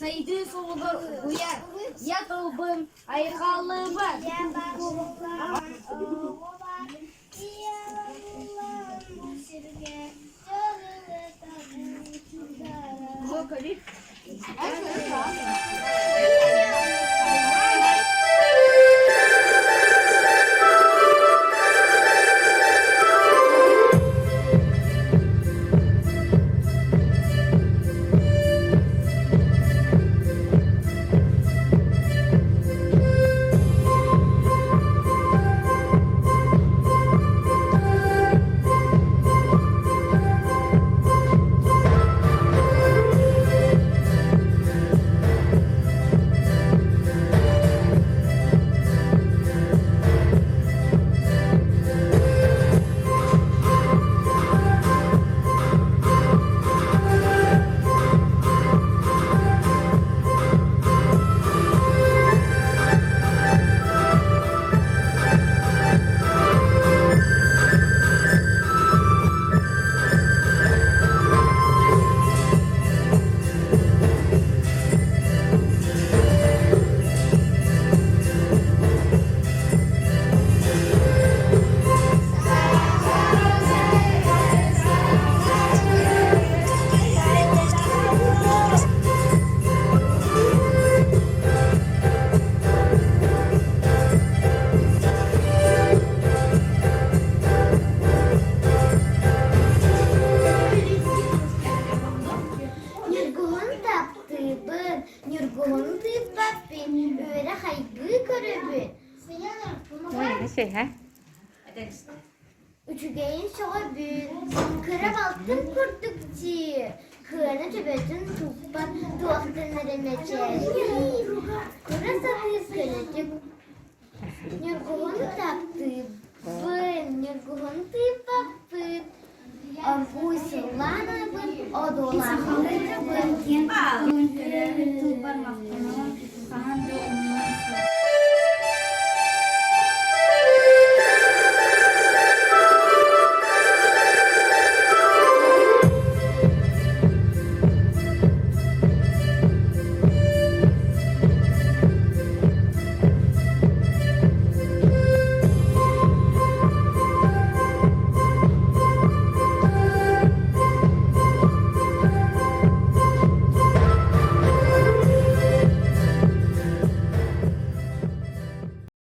Sayıcı soludur uyar. Yatılbın aykalıbın. Nurgul'un taptığı Nurgul'un tıbbabın, öyle haygı körübün. Ne şey ha? Üçügeyin şoğabün, kırab altın kurtukçı. Kırana tübetün tuppan, tuahtın neremeçe. Kıra satır kıracık. Nurgul'un taptığı Nurgul'un tıbbabın. Orgu sıvlanabın, odolar halıcıbın. Tuban waktu